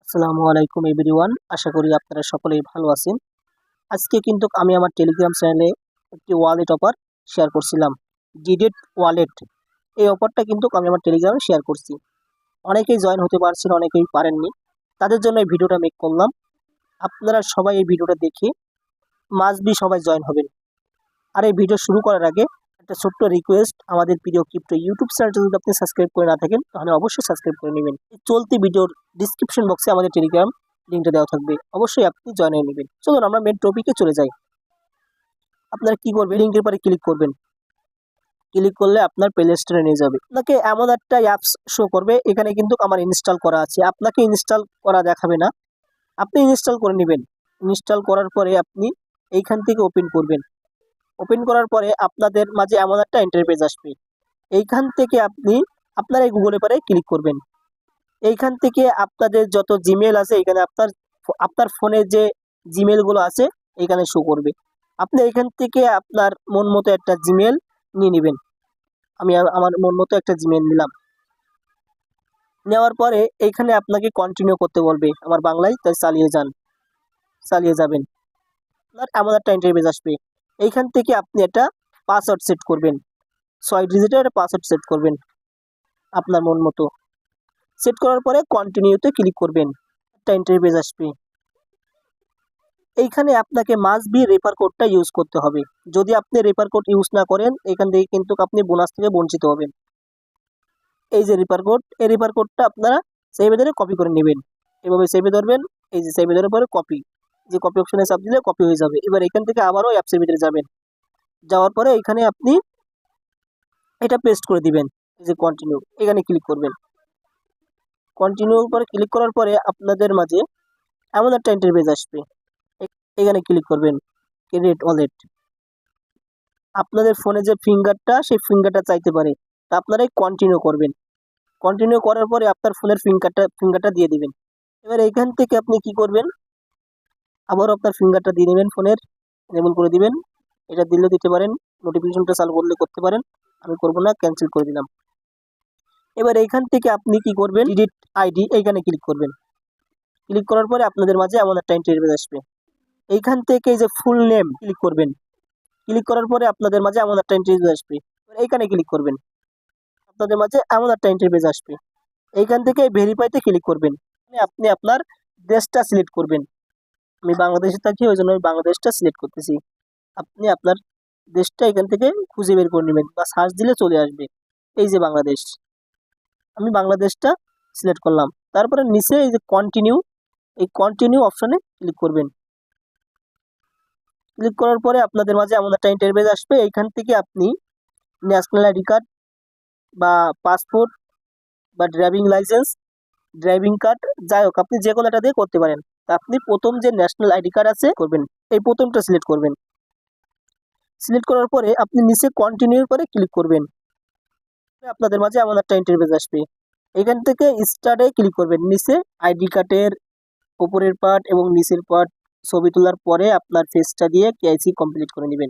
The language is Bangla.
আসসালামু আলাইকুম এভরিওয়ান, আশা করি আপনারা সকলেই ভালো আছেন। আজকে কিন্তু আমি আমার টেলিগ্রাম চ্যানেলে একটি ওয়ালেট অফার শেয়ার করছিলাম, ডিডেট ওয়ালেট। এই অফারটা কিন্তু আমি আমার টেলিগ্রামে শেয়ার করছি। অনেকেই জয়েন হতে পারছেন, অনেকেই পারেননি। তাদের জন্য এই ভিডিওটা মেক করলাম। আপনারা সবাই এই ভিডিওটা দেখে মাস্ট বি সবাই জয়েন হবেন। আর এই ভিডিও শুরু করার আগে একটা ছোট্ট রিকোয়েস্ট, আমাদের প্রিয় ক্রিপ্টো ইউটিউব চ্যানেলটা যদি আপনি সাবস্ক্রাইব করে না থাকেন তাহলে অবশ্যই সাবস্ক্রাইব করে নেবেন। এই চলতি ভিডিওর ডিসক্রিপশন বক্সে আমাদের টেলিগ্রাম লিঙ্কটা দেওয়া থাকবে, অবশ্যই আপনি জয়েন হয়ে নেবেন। চলুন আমরা মেন টপিকে চলে যাই। আপনারা কি করবেন, লিঙ্কের পরে ক্লিক করবেন। ক্লিক করলে আপনার প্লে স্টোরে নিয়ে যাবে। আপনাকে এমন একটা অ্যাপস শো করবে, এখানে কিন্তু আমার ইনস্টল করা আছে। আপনাকে ইনস্টল করা দেখাবে না, আপনি ইনস্টল করে নেবেন। ইনস্টল করার পরে আপনি এইখান থেকে ওপেন করবেন। ওপেন করার পরে আপনাদের মাঝে এমন একটা ইন্টারফেস আসবে। এইখান থেকে আপনি আপনার এই গুগলের পরে ক্লিক করবেন। এইখান থেকে আপনাদের যত জিমেল আছে, এখানে আপনার ফোনে যে জিমেলগুলো আছে এখানে শো করবে। আপনি এখান থেকে আপনার মন মতো একটা জিমেল নিয়ে নেবেন। আমি আমার মন মতো একটা জিমেল নিলাম। নেওয়ার পরে এইখানে আপনাকে কন্টিনিউ করতে বলবে, আমার বাংলায়, তাই চালিয়ে যাবেন। আপনার এমন একটা ইন্টারফেস আসবে। এইখান থেকে আপনি একটা পাসওয়ার্ড সেট করবেন, 6 ডিজিটের একটা পাসওয়ার্ড সেট করবেন আপনার মন মতো। সেট করার পরে কন্টিনিউতে ক্লিক করবেন, একটা ইন্টারফেস আসবে। এইখানে আপনাকে মাস্ট বি রেফার কোডটা ইউজ করতে হবে। যদি আপনি রেফার কোড ইউজ না করেন, এখান থেকে কিন্তু আপনি বোনাস থেকে বঞ্চিত হবেন। এই যে রেফার কোড, এই রেফার কোডটা আপনারা সেভে ধরে কপি করে নেবেন। এভাবে সেভে ধরবেন, এই যে সেভে ধরে পরে কপি, যে কপি অপশনে চাপ দিলে কপি হয়ে যাবে। এবার এখান থেকে আবারও অ্যাপসের ভিতরে যাবেন। যাওয়ার পরে এখানে আপনি এটা পেস্ট করে দিবেন। এই যে কন্টিনিউ, এখানে ক্লিক করবেন। কন্টিনিউ পরে ক্লিক করার পরে আপনাদের মাঝে এমন একটা ইন্টারফেস আসবে। এখানে ক্লিক করবেন, ক্রিয়েট ওয়ালেট। আপনাদের ফোনে যে ফিঙ্গারটা, সেই ফিঙ্গারটা চাইতে পারে, তা আপনারাই কন্টিনিউ করবেন। কন্টিনিউ করার পরে আপনার ফোনের ফিঙ্গারটা দিয়ে দিবেন। এবার এইখান থেকে আপনি কি করবেন, আবার আপনার ফিঙ্গারটা দিয়ে নেবেন, ফোনের এনেবল করে দিবেন। এটা দিলে দিতে পারেন, নোটিফিকেশনটা চালু করলে করতে পারেন। আমি করব না, ক্যান্সেল করে দিলাম। এবার এইখান থেকে আপনি কি করবেন, ডিলিট আইডি, এইখানে ক্লিক করবেন। ক্লিক করার পরে আপনাদের মাঝে এমন একটা ইন্টারফেস আসবে। এইখান থেকে এই যে ফুল নেম ক্লিক করবেন। ক্লিক করার পরে আপনাদের মাঝে এমন একটা ইন্টারফেস আসবে। এইখানে ক্লিক করবেন, আপনাদের মাঝে এমন একটা ইন্টারফেস আসবে। এইখান থেকে ভেরিফাইতে ক্লিক করবেন। আপনি আপনার দেশটা সিলেক্ট করবেন। আমি বাংলাদেশে থাকি, ওই জন্য আমি বাংলাদেশটা সিলেক্ট করতেছি। আপনি আপনার দেশটা এখান থেকে খুঁজে বের করে নেবেন বা সার্চ দিলে চলে আসবে। এই যে বাংলাদেশ, আমি বাংলাদেশটা সিলেক্ট করলাম। তারপরে নিচে এই যে কন্টিনিউ, এই কন্টিনিউ অপশনে ক্লিক করবেন। ক্লিক করার পরে আপনাদের মাঝে এমন একটা ইন্টারফেস আসবে। এইখান থেকে আপনি ন্যাশনাল আইডি কার্ড বা পাসপোর্ট বা ড্রাইভিং লাইসেন্স, ড্রাইভিং কার্ড, যাই হোক আপনি যে কোনো একটা দিয়ে করতে পারেন। তা আপনি প্রথম যে ন্যাশনাল আইডি কার্ড আছে করবেন, এই প্রথমটা সিলেক্ট করবেন। সিলেক্ট করার পরে আপনি নিচে কন্টিনিউ করে ক্লিক করবেন। আপনাদের মাঝে এমন একটা ইন্টারফেস আসবে। এখান থেকে স্টার্টে ক্লিক করবেন। নিচে আইডি কার্ডের উপরের পার্ট এবং নিচের পার্ট ছবি তোলার পরে আপনার ফেসটা দিয়ে কেআইসি কমপ্লিট করে নেবেন।